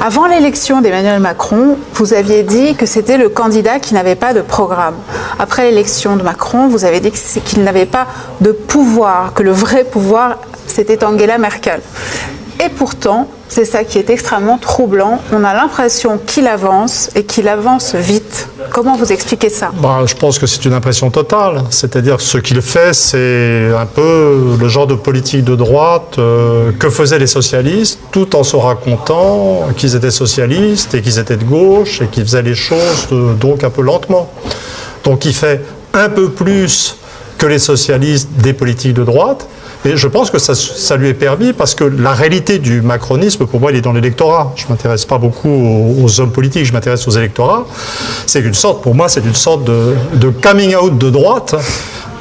Avant l'élection d'Emmanuel Macron, vous aviez dit que c'était le candidat qui n'avait pas de programme. Après l'élection de Macron, vous avez dit qu'il n'avait pas de pouvoir, que le vrai pouvoir, c'était Angela Merkel. Et pourtant, c'est ça qui est extrêmement troublant. On a l'impression qu'il avance et qu'il avance vite. Comment vous expliquez ça ? Je pense que c'est une impression totale. C'est-à-dire que ce qu'il fait, c'est un peu le genre de politique de droite que faisaient les socialistes, tout en se racontant qu'ils étaient socialistes et qu'ils étaient de gauche et qu'ils faisaient les choses donc un peu lentement. Donc il fait un peu plus que les socialistes des politiques de droite. Et je pense que ça lui est permis parce que la réalité du macronisme, pour moi, il est dans l'électorat. Je ne m'intéresse pas beaucoup aux hommes politiques, je m'intéresse aux électorats. C'est une sorte, pour moi, c'est une sorte de coming out de droite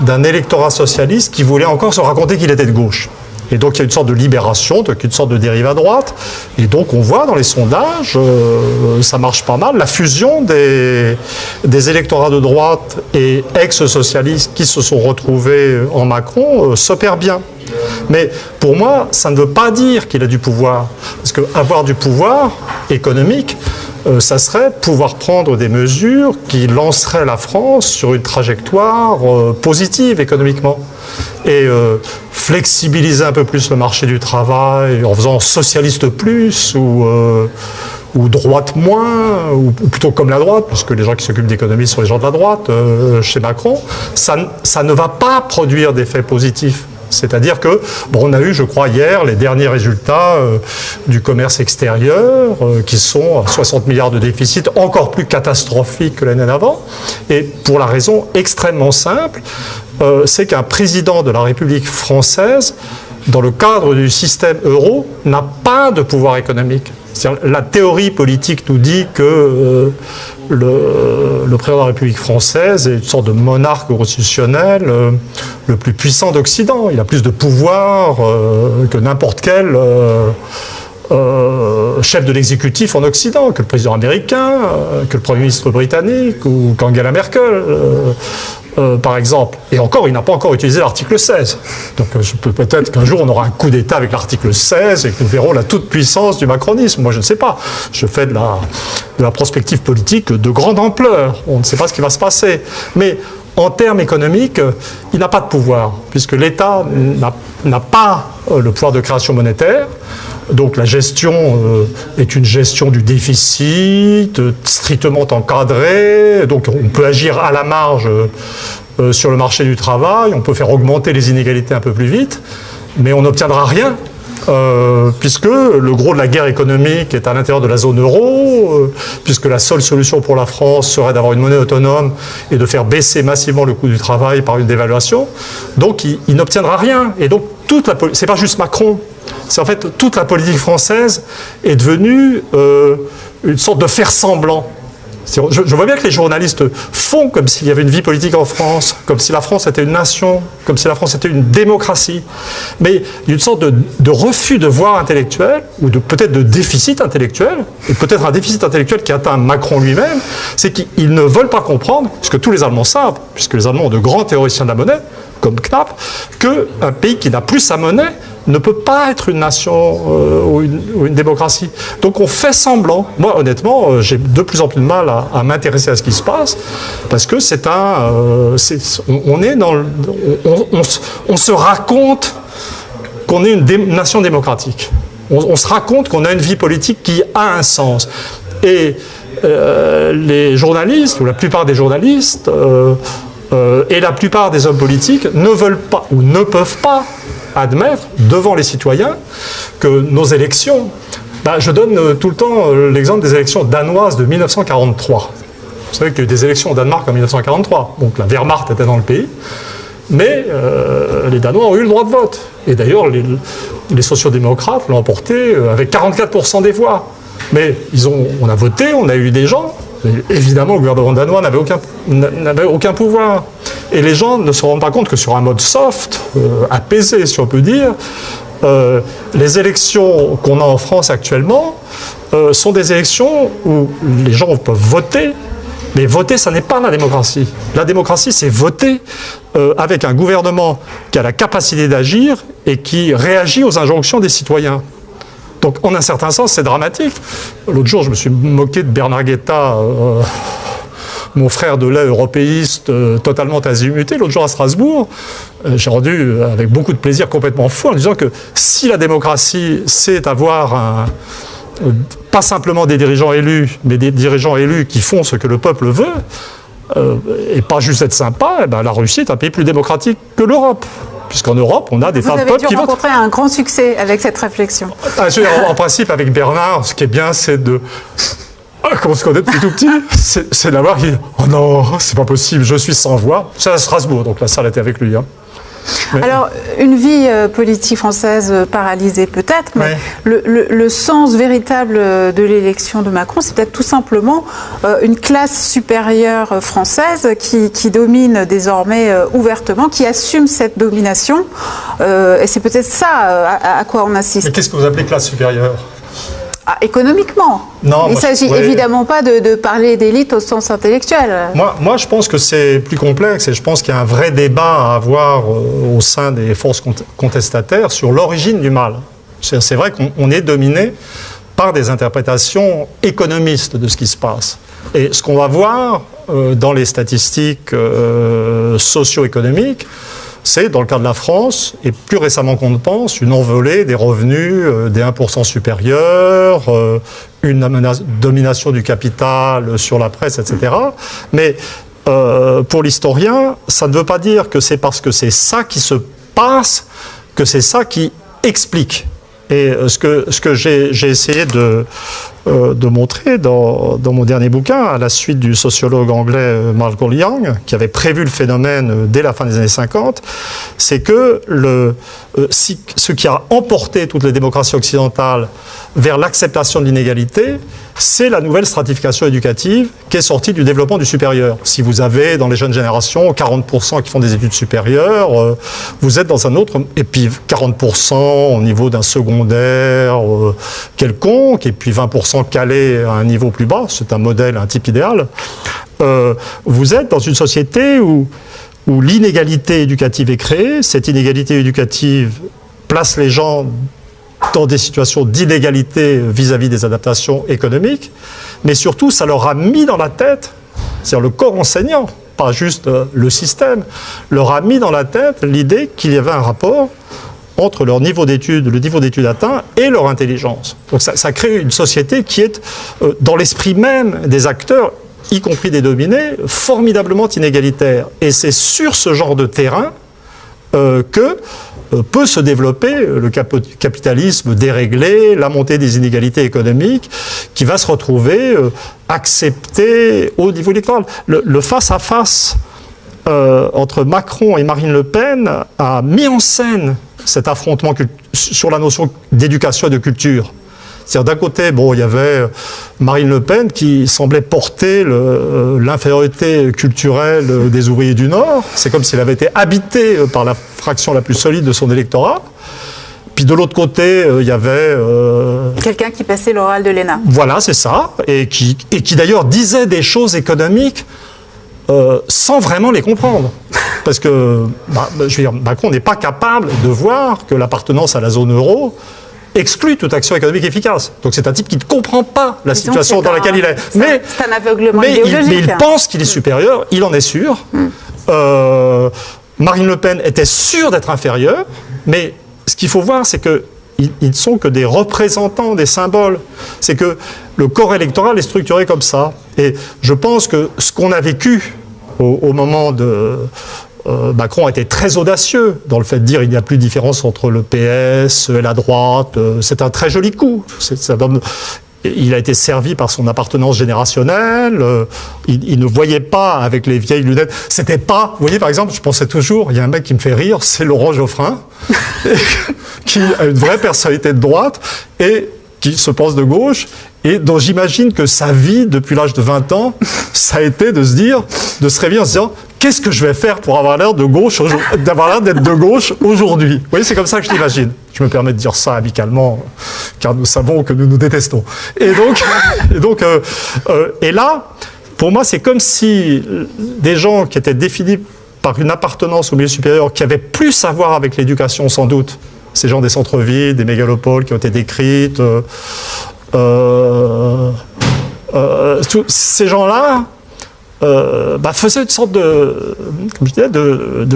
d'un électorat socialiste qui voulait encore se raconter qu'il était de gauche. Et donc il y a une sorte de libération, une sorte de dérive à droite. Et donc on voit dans les sondages, ça marche pas mal, la fusion des électorats de droite et ex-socialistes qui se sont retrouvés en Macron s'opère bien. Mais pour moi, ça ne veut pas dire qu'il a du pouvoir. Parce qu'avoir du pouvoir économique, ça serait pouvoir prendre des mesures qui lanceraient la France sur une trajectoire positive économiquement. Et flexibiliser un peu plus le marché du travail en faisant socialiste plus ou droite moins, ou plutôt comme la droite, puisque les gens qui s'occupent d'économie sont les gens de la droite chez Macron, ça ne va pas produire d'effets positifs. C'est-à-dire que, on a eu, je crois, hier, les derniers résultats du commerce extérieur, qui sont à 60 milliards de déficit, encore plus catastrophiques que l'année d'avant, et pour la raison extrêmement simple, c'est qu'un président de la République française, dans le cadre du système euro, n'a pas de pouvoir économique. La théorie politique nous dit que le président de la République française est une sorte de monarque constitutionnel le plus puissant d'Occident. Il a plus de pouvoir que n'importe quel chef de l'exécutif en Occident, que le président américain, que le Premier ministre britannique ou qu'Angela Merkel. Par exemple. Et encore, il n'a pas encore utilisé l'article 16. Donc peut-être qu'un jour, on aura un coup d'État avec l'article 16 et que nous verrons la toute-puissance du macronisme. Moi, je ne sais pas. Je fais de la prospective politique de grande ampleur. On ne sait pas ce qui va se passer. Mais en termes économiques, il n'a pas de pouvoir, puisque l'État n'a pas le pouvoir de création monétaire. Donc la gestion est une gestion du déficit, strictement encadrée. Donc on peut agir à la marge sur le marché du travail, on peut faire augmenter les inégalités un peu plus vite, mais on n'obtiendra rien. Puisque le gros de la guerre économique est à l'intérieur de la zone euro, puisque la seule solution pour la France serait d'avoir une monnaie autonome et de faire baisser massivement le coût du travail par une dévaluation. Donc il n'obtiendra rien. Et donc c'est pas juste Macron, c'est en fait toute la politique française est devenue une sorte de faire semblant. Je vois bien que les journalistes font comme s'il y avait une vie politique en France, comme si la France était une nation, comme si la France était une démocratie. Mais il y a une sorte de refus de voir intellectuel, ou peut-être de déficit intellectuel, et peut-être un déficit intellectuel qui atteint Macron lui-même, c'est qu'ils ne veulent pas comprendre, ce que tous les Allemands savent, puisque les Allemands ont de grands théoriciens de la monnaie, comme Knapp, qu'un pays qui n'a plus sa monnaie ne peut pas être une nation ou une démocratie. Donc on fait semblant. Moi, honnêtement, j'ai de plus en plus de mal à m'intéresser à ce qui se passe, parce que on se raconte qu'on est une nation démocratique. On se raconte qu'on a une vie politique qui a un sens. Et les journalistes, ou la plupart des journalistes, et la plupart des hommes politiques ne veulent pas ou ne peuvent pas admettre devant les citoyens que nos élections... je donne tout le temps l'exemple des élections danoises de 1943. Vous savez qu'il y a eu des élections au Danemark en 1943. Donc la Wehrmacht était dans le pays. Mais les Danois ont eu le droit de vote. Et d'ailleurs, les sociodémocrates l'ont emporté avec 44% des voix. Mais on a voté, on a eu des gens... Évidemment, le gouvernement danois n'avait aucun pouvoir. Et les gens ne se rendent pas compte que sur un mode soft, apaisé, si on peut dire, les élections qu'on a en France actuellement sont des élections où les gens peuvent voter, mais voter, ça n'est pas la démocratie. La démocratie, c'est voter avec un gouvernement qui a la capacité d'agir et qui réagit aux injonctions des citoyens. Donc, en un certain sens, c'est dramatique. L'autre jour, je me suis moqué de Bernard Guetta, mon frère de lait européiste, totalement azimuté, l'autre jour à Strasbourg. J'ai rendu avec beaucoup de plaisir complètement fou en disant que si la démocratie, c'est avoir pas simplement des dirigeants élus, mais des dirigeants élus qui font ce que le peuple veut, et pas juste être sympa, eh ben, la Russie est un pays plus démocratique que l'Europe. Puisqu'en Europe, on a des tas de peuples qui votent. Vous avez dû rencontrer un grand succès avec cette réflexion. En principe, avec Bernard, ce qui est bien, c'est de... Comme on se connaît depuis tout petit, c'est d'avoir dit « Oh non, c'est pas possible, je suis sans voix ». C'est à Strasbourg, donc la salle était avec lui. Hein. Mais... Alors, une vie politique française paralysée peut-être, mais le sens véritable de l'élection de Macron, c'est peut-être tout simplement une classe supérieure française qui domine désormais ouvertement, qui assume cette domination. Et c'est peut-être ça à quoi on assiste. Mais qu'est-ce que vous appelez classe supérieure ? Économiquement. Non, il ne s'agit évidemment pas de parler d'élite au sens intellectuel. Moi, je pense que c'est plus complexe et je pense qu'il y a un vrai débat à avoir au sein des forces contestataires sur l'origine du mal. C'est vrai qu'on est dominé par des interprétations économistes de ce qui se passe. Et ce qu'on va voir dans les statistiques socio-économiques, c'est, dans le cas de la France, et plus récemment qu'on ne pense, une envolée des revenus des 1% supérieurs, une domination du capital sur la presse, etc. Mais pour l'historien, ça ne veut pas dire que c'est parce que c'est ça qui se passe que c'est ça qui explique. Et ce que j'ai essayé de montrer dans mon dernier bouquin, à la suite du sociologue anglais Malcolm Young, qui avait prévu le phénomène dès la fin des années 50, c'est que ce qui a emporté toutes les démocraties occidentales vers l'acceptation de l'inégalité, c'est la nouvelle stratification éducative qui est sortie du développement du supérieur. Si vous avez dans les jeunes générations 40% qui font des études supérieures, vous êtes dans un autre, et puis 40% au niveau d'un secondaire quelconque, et puis 20% calés à un niveau plus bas, c'est un modèle, un type idéal. Vous êtes dans une société où l'inégalité éducative est créée. Cette inégalité éducative place les gens dans des situations d'inégalité vis-à-vis des adaptations économiques, mais surtout, ça leur a mis dans la tête, c'est-à-dire le corps enseignant, pas juste le système, leur a mis dans la tête l'idée qu'il y avait un rapport entre leur niveau d'études, le niveau d'études atteint et leur intelligence. Donc ça crée une société qui est, dans l'esprit même des acteurs, y compris des dominés, formidablement inégalitaire. Et c'est sur ce genre de terrain que peut se développer le capitalisme déréglé, la montée des inégalités économiques, qui va se retrouver accepté au niveau électoral. Le face-à-face entre Macron et Marine Le Pen a mis en scène cet affrontement sur la notion d'éducation et de culture. C'est-à-dire d'un côté, il y avait Marine Le Pen qui semblait porter l'infériorité culturelle des ouvriers du Nord. C'est comme s'il avait été habité par la fraction la plus solide de son électorat. Puis de l'autre côté, il y avait... quelqu'un qui passait l'oral de l'ENA. Voilà, c'est ça. Et qui d'ailleurs disait des choses économiques sans vraiment les comprendre. Parce que, je veux dire, Macron n'est pas capable de voir que l'appartenance à la zone euro exclut toute action économique efficace. Donc c'est un type qui ne comprend pas la situation dans laquelle il est. C'est un aveuglement idéologique. Mais il pense qu'il est supérieur, il en est sûr. Marine Le Pen était sûre d'être inférieure, mais ce qu'il faut voir, c'est qu'ils ne sont que des représentants des symboles. C'est que le corps électoral est structuré comme ça. Et je pense que ce qu'on a vécu au moment de... Macron a été très audacieux dans le fait de dire qu'il n'y a plus de différence entre le PS et la droite. C'est un très joli coup. Il a été servi par son appartenance générationnelle. Il ne voyait pas avec les vieilles lunettes. C'était pas... Vous voyez, par exemple, je pensais toujours, il y a un mec qui me fait rire, c'est Laurent Geoffrin, qui a une vraie personnalité de droite et qui se pense de gauche, et dont j'imagine que sa vie, depuis l'âge de 20 ans, ça a été de se réveiller en se disant « Qu'est-ce que je vais faire pour avoir l'air de gauche, d'avoir l'air d'être de gauche aujourd'hui ?» Vous voyez, c'est comme ça que je l'imagine. Je me permets de dire ça amicalement, car nous savons que nous nous détestons. Et là, pour moi, c'est comme si des gens qui étaient définis par une appartenance au milieu supérieur, qui avaient plus à voir avec l'éducation sans doute ces gens des centres-villes, des mégalopoles qui ont été décrites. Ces gens-là faisaient une sorte de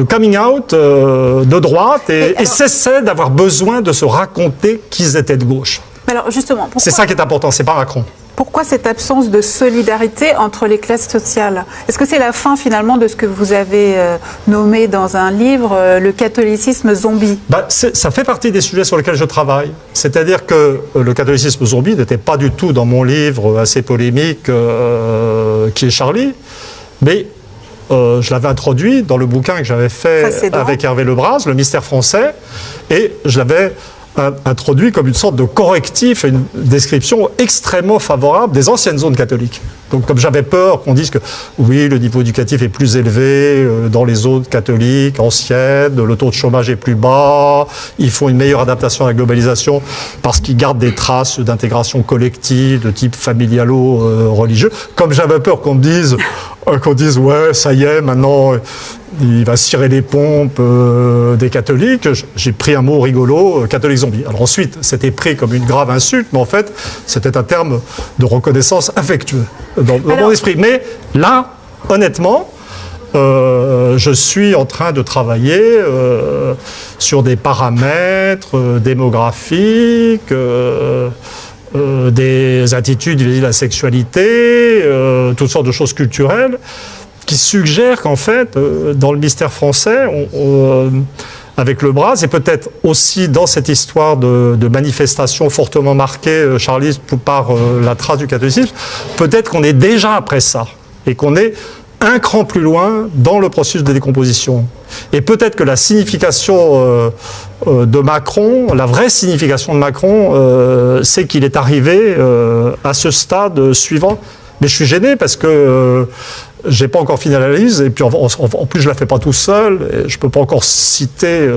coming out de droite et cessaient d'avoir besoin de se raconter qu'ils étaient de gauche. Alors justement, c'est ça qui est important, c'est pas Macron. Pourquoi cette absence de solidarité entre les classes sociales? Est-ce que c'est la fin finalement de ce que vous avez nommé dans un livre, le catholicisme zombie? Ça fait partie des sujets sur lesquels je travaille. C'est-à-dire que le catholicisme zombie n'était pas du tout dans mon livre assez polémique qui est Charlie, mais je l'avais introduit dans le bouquin que j'avais fait avec Hervé Lebras, Le mystère français, et je l'avais introduit comme une sorte de correctif, une description extrêmement favorable des anciennes zones catholiques. Donc comme j'avais peur qu'on dise que oui, le niveau éducatif est plus élevé dans les zones catholiques anciennes, le taux de chômage est plus bas, ils font une meilleure adaptation à la globalisation parce qu'ils gardent des traces d'intégration collective de type familialo-religieux. Comme j'avais peur qu'on dise ouais, ça y est, maintenant il va cirer les pompes des catholiques, j'ai pris un mot rigolo, catholique zombie. Alors ensuite, c'était pris comme une grave insulte, mais en fait, c'était un terme de reconnaissance affectueux dans mon esprit. Mais là, honnêtement, je suis en train de travailler sur des paramètres démographiques, des attitudes vis-à-vis de la sexualité, toutes sortes de choses culturelles, qui suggèrent qu'en fait, dans le mystère français, avec Lebras, et peut-être aussi dans cette histoire de manifestation fortement marquée, Charlie, par la trace du catholicisme, peut-être qu'on est déjà après ça, et qu'on est un cran plus loin dans le processus de décomposition. Et peut-être que la signification de Macron, la vraie signification de Macron, c'est qu'il est arrivé à ce stade suivant. Mais je suis gêné parce que j'ai pas encore fini l'analyse, et puis en plus je la fais pas tout seul, et je peux pas encore citer...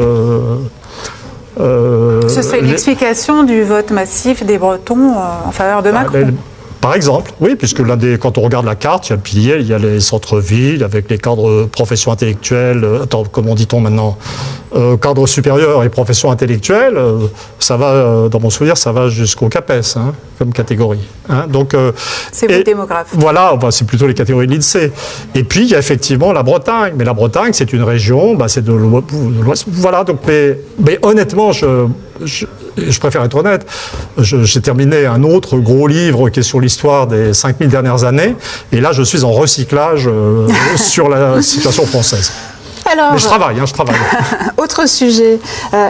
Ce serait une explication du vote massif des Bretons en faveur de Macron. Par exemple, oui, puisque quand on regarde la carte, il y a le pilier, il y a les centres-villes avec les cadres professions intellectuelles, comment dit-on maintenant, cadres supérieurs et professions intellectuelles, ça va, dans mon souvenir, ça va jusqu'au CAPES, comme catégorie. Donc, c'est vos démographes. Voilà, c'est plutôt les catégories de l'INSEE. Et puis, il y a effectivement la Bretagne. Mais la Bretagne, c'est une région, c'est de l'Ouest. Voilà, donc, mais honnêtement, je préfère être honnête, j'ai terminé un autre gros livre qui est sur l'histoire des 5000 dernières années, et là je suis en recyclage sur la situation française. Alors, mais je travaille. Autre sujet,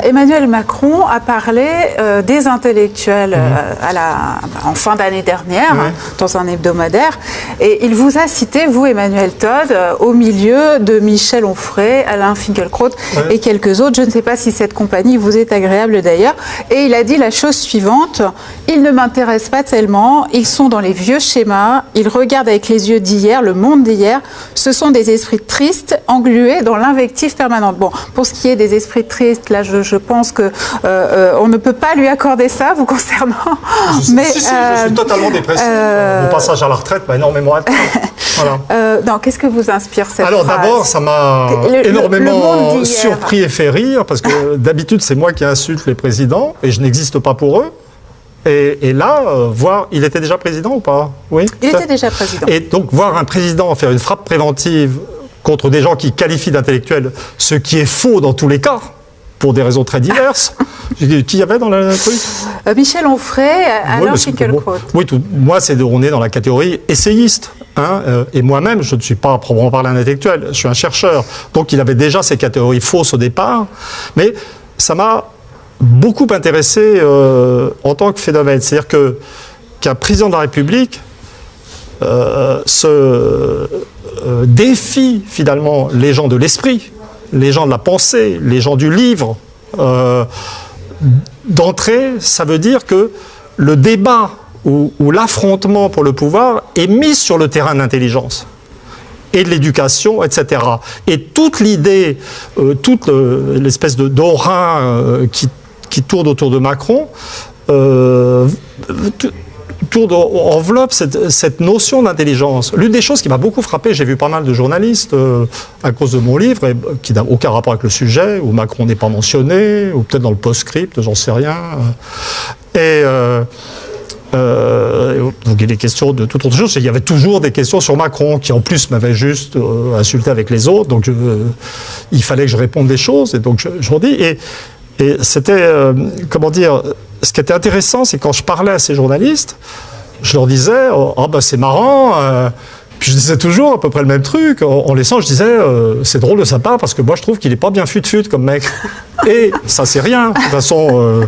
Emmanuel Macron a parlé des intellectuels en fin d'année dernière, dans un hebdomadaire, et il vous a cité, vous Emmanuel Todd, au milieu de Michel Onfray, Alain Finkielkraut et quelques autres. Je ne sais pas si cette compagnie vous est agréable d'ailleurs. Et il a dit la chose suivante: ils ne m'intéressent pas tellement, ils sont dans les vieux schémas, ils regardent avec les yeux d'hier, le monde d'hier, ce sont des esprits tristes, englués dans l'invective permanente. Bon, pour ce qui est des esprits tristes, là, je pense que on ne peut pas lui accorder ça, vous concernant. Mais je suis totalement dépressif. Mon passage à la retraite m'a énormément atteint. Voilà. Qu'est-ce que vous inspire cette phrase? D'abord, ça m'a énormément surpris et fait rire, parce que d'habitude, c'est moi qui insulte les présidents, et je n'existe pas pour eux. Et là, il était déjà président ou pas? Oui. Il était déjà président. Et donc, voir un président faire une frappe préventive contre des gens qui qualifient d'intellectuels, ce qui est faux dans tous les cas, pour des raisons très diverses. Qui y avait dans le truc? Michel Onfray, Alain Finkielkraut. Oui, moi, on est dans la catégorie essayiste. Et moi-même, je ne suis pas à proprement parler un intellectuel, je suis un chercheur. Donc, il avait déjà ces catégories fausses au départ. Mais ça m'a beaucoup intéressé en tant que phénomène. C'est-à-dire qu'un président de la République défie finalement les gens de l'esprit, les gens de la pensée, les gens du livre. D'entrée, ça veut dire que le débat ou l'affrontement pour le pouvoir est mis sur le terrain de l'intelligence et de l'éducation, etc. Et toute l'idée, toute l'espèce d'aura qui tourne autour de Macron, enveloppe cette notion d'intelligence. L'une des choses qui m'a beaucoup frappé, j'ai vu pas mal de journalistes à cause de mon livre, qui n'a aucun rapport avec le sujet, où Macron n'est pas mentionné, ou peut-être dans le post-script, j'en sais rien. Donc il est question de toute autre chose. Il y avait toujours des questions sur Macron, qui en plus m'avait juste insulté avec les autres, donc il fallait que je réponde des choses, et donc je redis. Et c'était, comment dire, ce qui était intéressant, c'est quand je parlais à ces journalistes, je leur disais, oh bah c'est marrant, puis je disais toujours à peu près le même truc, en laissant, je disais, c'est drôle de sa part, parce que moi je trouve qu'il n'est pas bien fut-fut comme mec. Et ça c'est rien, de toute façon,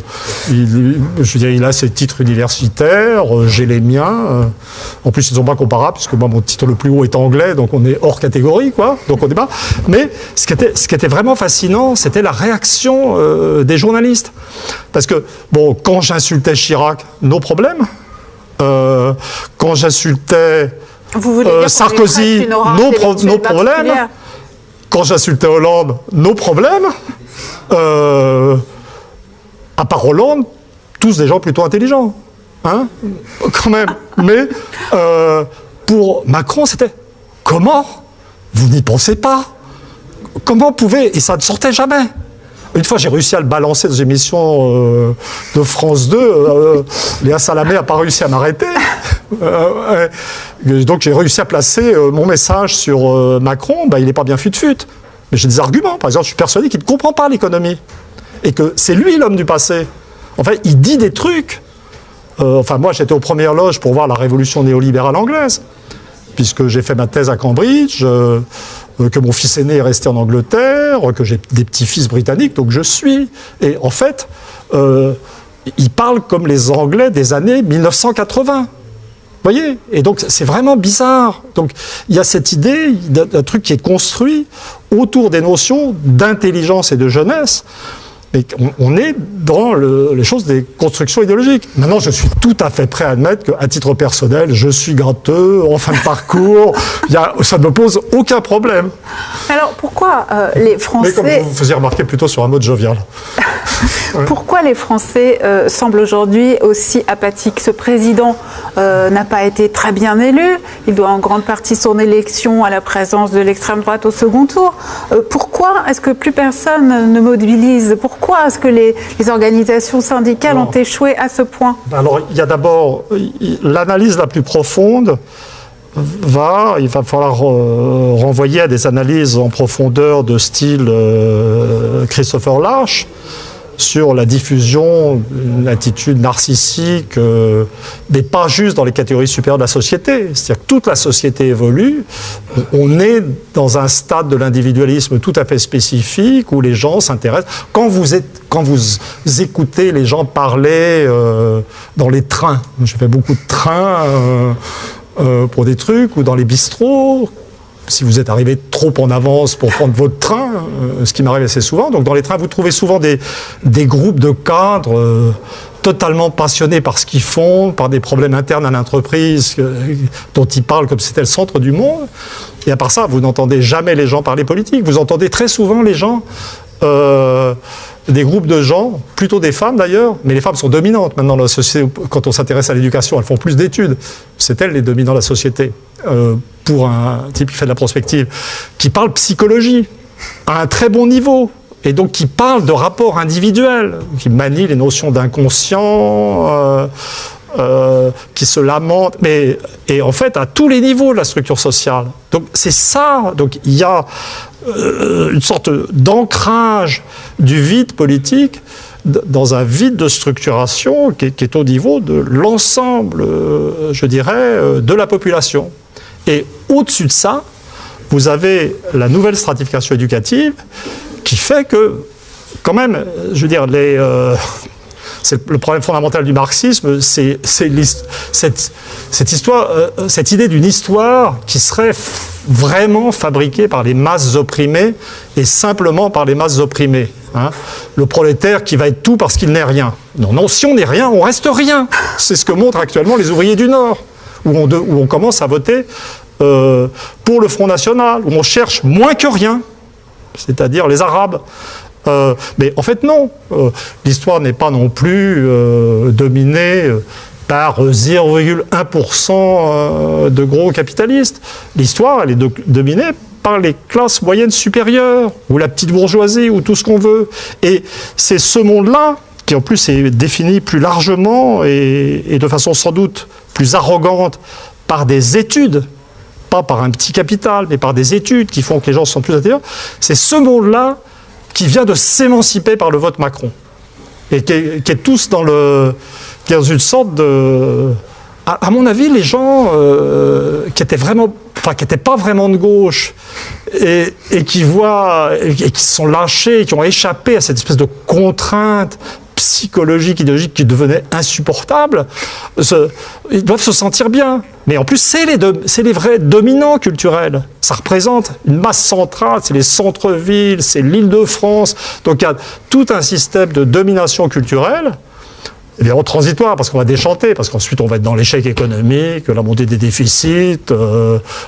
je veux dire, il a ses titres universitaires, j'ai les miens, en plus ils ne sont pas comparables, puisque moi mon titre le plus haut est anglais, donc on est hors catégorie, quoi, donc on débat. Mais ce qui était vraiment fascinant, c'était la réaction des journalistes. Parce que, bon, quand j'insultais Chirac, nos problèmes, quand j'insultais Sarkozy, nos problèmes, quand j'insultais Hollande, nos problèmes, à part Hollande, tous des gens plutôt intelligents, hein, quand même. Mais pour Macron, c'était comment vous n'y pensez pas? Comment pouvez, et ça ne sortait jamais. Une fois, j'ai réussi à le balancer dans une émission de France 2. Léa Salamé n'a pas réussi à m'arrêter. Donc, j'ai réussi à placer mon message sur Macron. Il n'est pas bien fut-fut. Mais j'ai des arguments. Par exemple, je suis persuadé qu'il ne comprend pas l'économie. Et que c'est lui l'homme du passé. En fait, il dit des trucs. Moi, j'étais aux premières loges pour voir la révolution néolibérale anglaise. Puisque j'ai fait ma thèse à Cambridge. Que mon fils aîné est resté en Angleterre, que j'ai des petits-fils britanniques, donc je suis. Et en fait, ils parlent comme les Anglais des années 1980. Vous voyez? Et donc, c'est vraiment bizarre. Donc, il y a cette idée d'un truc qui est construit autour des notions d'intelligence et de jeunesse. Mais on est dans les choses des constructions idéologiques. Maintenant, je suis tout à fait prêt à admettre qu'à titre personnel, je suis gratteux, en fin de parcours, ça ne me pose aucun problème. Alors, pourquoi les Français... Mais comme vous faisiez remarquer plutôt sur un mode jovial. Ouais. Pourquoi les Français semblent aujourd'hui aussi apathiques? Ce président n'a pas été très bien élu. Il doit en grande partie son élection à la présence de l'extrême droite au second tour. Pourquoi est-ce que plus personne ne mobilise? Pourquoi est-ce que les organisations syndicales ont échoué à ce point? Alors, il y a d'abord l'analyse la plus profonde. Il va falloir renvoyer à des analyses en profondeur de style Christopher Lasch sur la diffusion d'une attitude narcissique, mais pas juste dans les catégories supérieures de la société. C'est-à-dire que toute la société évolue. On est dans un stade de l'individualisme tout à fait spécifique où les gens s'intéressent. Quand vous écoutez les gens parler dans les trains, je fais beaucoup de trains pour des trucs, ou dans les bistrots, si vous êtes arrivé trop en avance pour prendre votre train, ce qui m'arrive assez souvent. Donc dans les trains, vous trouvez souvent des groupes de cadres totalement passionnés par ce qu'ils font, par des problèmes internes à l'entreprise dont ils parlent comme si c'était le centre du monde. Et à part ça, vous n'entendez jamais les gens parler politique. Vous entendez très souvent les gens, des groupes de gens, plutôt des femmes d'ailleurs, mais les femmes sont dominantes maintenant dans la société. Quand on s'intéresse à l'éducation, elles font plus d'études. C'est elles les dominants de la société. Pour un type qui fait de la prospective, qui parle psychologie à un très bon niveau, et donc qui parle de rapports individuels, qui manie les notions d'inconscient, qui se lamente, et en fait à tous les niveaux de la structure sociale. Donc c'est ça, donc il y a une sorte d'ancrage du vide politique dans un vide de structuration qui est au niveau de l'ensemble, je dirais, de la population. Et au-dessus de ça, vous avez la nouvelle stratification éducative qui fait que, quand même, je veux dire, c'est le problème fondamental du marxisme, c'est cette histoire, cette idée d'une histoire qui serait vraiment fabriquée par les masses opprimées et simplement par les masses opprimées. Hein. Le prolétaire qui va être tout parce qu'il n'est rien. Non, si on n'est rien, on reste rien. C'est ce que montrent actuellement les ouvriers du Nord. Où on commence à voter pour le Front National, où on cherche moins que rien, c'est-à-dire les Arabes. Mais en fait, non. L'histoire n'est pas non plus dominée par 0,1% de gros capitalistes. L'histoire, elle est dominée par les classes moyennes supérieures, ou la petite bourgeoisie, ou tout ce qu'on veut. Et c'est ce monde-là qui, en plus, est défini plus largement et de façon sans doute plus arrogante par des études, pas par un petit capital, mais par des études qui font que les gens sont plus intérieurs. C'est ce monde-là qui vient de s'émanciper par le vote Macron. Et qui est tous dans une sorte de... À mon avis, les gens qui étaient pas vraiment de gauche et qui voient et qui sont lâchés, qui ont échappé à cette espèce de contrainte psychologique, idéologique qui devenait insupportable, ils doivent se sentir bien. Mais en plus, c'est les vrais dominants culturels. Ça représente une masse centrale, c'est les centres-villes, c'est l'Île-de-France. Donc il y a tout un système de domination culturelle, évidemment transitoire, parce qu'on va déchanter, parce qu'ensuite on va être dans l'échec économique, la montée des déficits,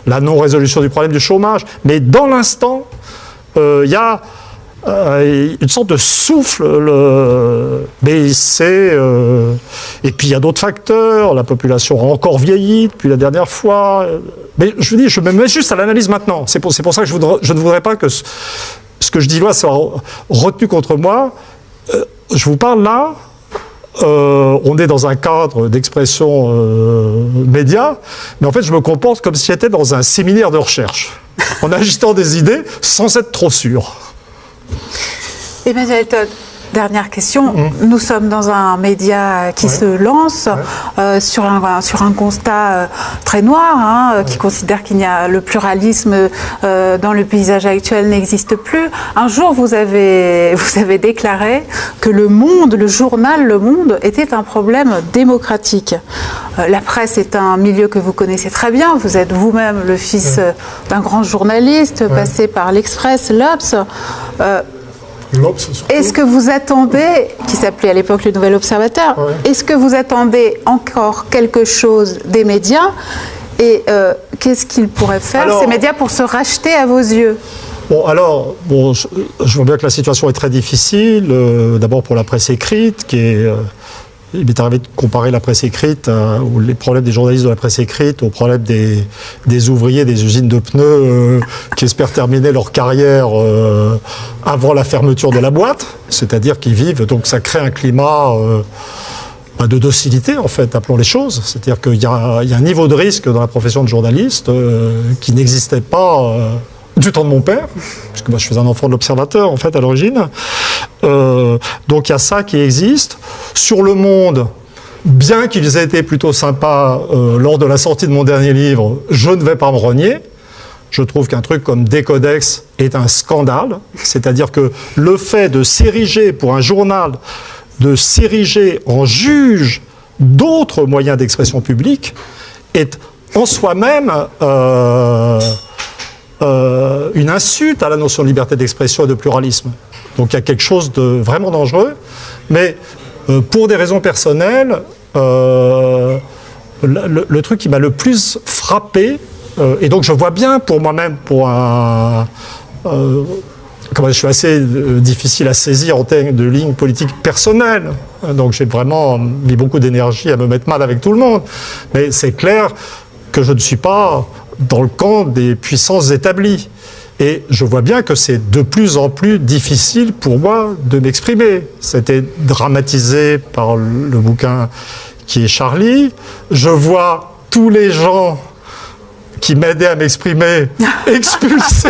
la non-résolution du problème du chômage. Mais dans l'instant, il y a une sorte de souffle, mais c'est... et puis il y a d'autres facteurs, la population a encore vieilli depuis la dernière fois. Mais je vous dis, je me mets juste à l'analyse maintenant. C'est pour ça que je ne voudrais pas que ce que je dis là soit retenu contre moi. Je vous parle là, on est dans un cadre d'expression média, mais en fait je me comporte comme si j'étais dans un séminaire de recherche, en agitant des idées sans être trop sûr. Emmanuel Todd, dernière question. Nous sommes dans un média qui se lance sur un constat très noir, qui considère qu'il y a le pluralisme dans le paysage actuel n'existe plus. Un jour, vous avez déclaré que le journal Le Monde était un problème démocratique. La presse est un milieu que vous connaissez très bien. Vous êtes vous-même le fils d'un grand journaliste, passé par l'Express, l'Obs. Est-ce que vous attendez, qui s'appelait à l'époque le Nouvel Observateur, est-ce que vous attendez encore quelque chose des médias et qu'est-ce qu'ils pourraient faire, ces médias, pour se racheter à vos yeux? Je vois bien que la situation est très difficile, d'abord pour la presse écrite, qui est... il m'est arrivé de comparer la presse écrite, ou les problèmes des journalistes de la presse écrite, aux problèmes des ouvriers des usines de pneus qui espèrent terminer leur carrière avant la fermeture de la boîte, c'est-à-dire qu'ils vivent, donc ça crée un climat de docilité, en fait, appelons les choses. C'est-à-dire qu'il y a un niveau de risque dans la profession de journaliste qui n'existait pas du temps de mon père, puisque moi je suis un enfant de l'Observateur, en fait, à l'origine. Donc il y a ça qui existe. Sur Le Monde, bien qu'ils aient été plutôt sympas lors de la sortie de mon dernier livre, je ne vais pas me renier. Je trouve qu'un truc comme Décodex est un scandale. C'est-à-dire que le fait de s'ériger pour un journal, de s'ériger en juge d'autres moyens d'expression publique, est en soi-même une insulte à la notion de liberté d'expression et de pluralisme. Donc il y a quelque chose de vraiment dangereux, mais pour des raisons personnelles, le truc qui m'a le plus frappé, et donc je vois bien pour moi-même, je suis assez difficile à saisir en termes de ligne politique personnelle, donc j'ai vraiment mis beaucoup d'énergie à me mettre mal avec tout le monde, mais c'est clair que je ne suis pas dans le camp des puissances établies. Et je vois bien que c'est de plus en plus difficile pour moi de m'exprimer. C'était dramatisé par le bouquin qui est Charlie. Je vois tous les gens qui m'aidaient à m'exprimer expulsés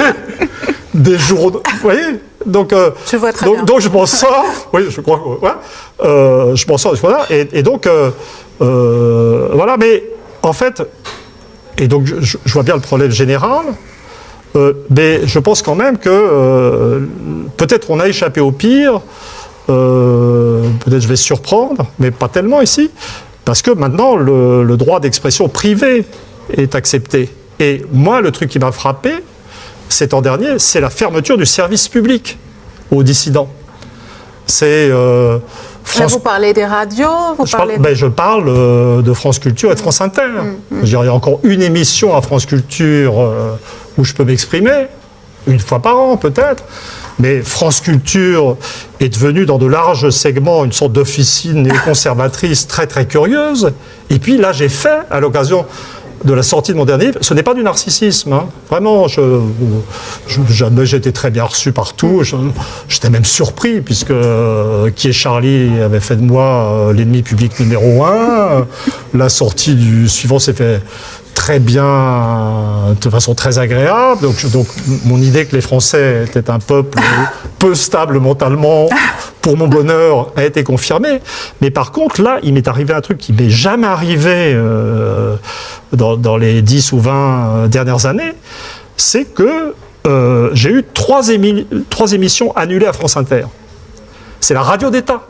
des journaux. Vous voyez ? Donc, je vois très bien. Donc je m'en sors. Oui, je crois que je m'en sors. Et donc, voilà. Mais en fait, et donc je vois bien le problème général. Mais je pense quand même que peut-être on a échappé au pire, peut-être je vais surprendre, mais pas tellement ici, parce que maintenant le droit d'expression privée est accepté. Et moi, le truc qui m'a frappé, cet an dernier, c'est la fermeture du service public aux dissidents. C'est... Là, vous parlez des radios, je parle de France Culture et de France Inter. Je veux dire, il y a encore une émission à France Culture où je peux m'exprimer, une fois par an peut-être, Mais France Culture est devenue dans de larges segments une sorte d'officine néoconservatrice très très curieuse. Et puis là, j'ai fait, à l'occasion de la sortie de mon dernier livre, ce n'est pas du narcissisme. Hein. Vraiment, jamais j'ai été très bien reçu partout. J'étais même surpris, puisque Qui est Charlie avait fait de moi l'ennemi public numéro 1. La sortie du suivant s'est fait très bien, de façon très agréable. Donc mon idée que les Français étaient un peuple peu stable mentalement, pour mon bonheur, a été confirmée. Mais par contre, là, il m'est arrivé un truc qui m'est jamais arrivé dans les 10 ou 20 dernières années, c'est que j'ai eu trois émissions annulées à France Inter. C'est la radio d'État.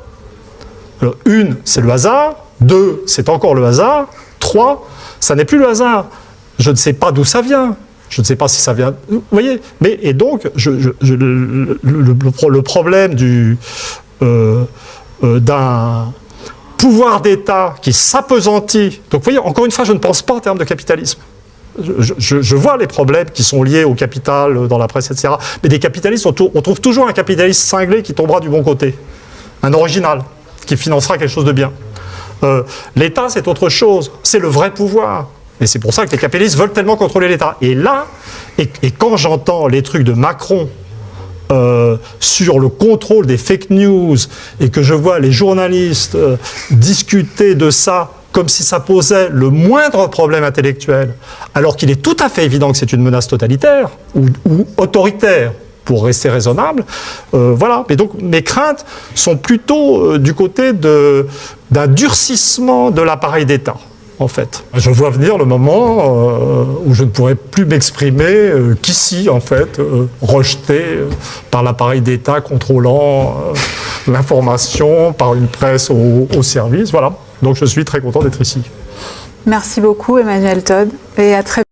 Alors, une, c'est le hasard. 2, c'est encore le hasard. 3, ça n'est plus le hasard. Je ne sais pas d'où ça vient. Je ne sais pas si ça vient... Vous voyez? Et donc, le problème d'un pouvoir d'État qui s'appesantit... Donc, vous voyez, encore une fois, je ne pense pas en termes de capitalisme. Je vois les problèmes qui sont liés au capital dans la presse, etc. Mais des capitalistes, on trouve toujours un capitaliste cinglé qui tombera du bon côté. Un original, qui financera quelque chose de bien. L'État, c'est autre chose. C'est le vrai pouvoir. Et c'est pour ça que les capitalistes veulent tellement contrôler l'État. Et là, et quand j'entends les trucs de Macron sur le contrôle des fake news, et que je vois les journalistes discuter de ça comme si ça posait le moindre problème intellectuel, alors qu'il est tout à fait évident que c'est une menace totalitaire ou autoritaire, pour rester raisonnable. Voilà. Mais donc, mes craintes sont plutôt du côté d'un durcissement de l'appareil d'État, en fait. Je vois venir le moment où je ne pourrai plus m'exprimer qu'ici, en fait, rejeté par l'appareil d'État contrôlant l'information par une presse au service. Voilà. Donc, je suis très content d'être ici. Merci beaucoup, Emmanuel Todd, et à très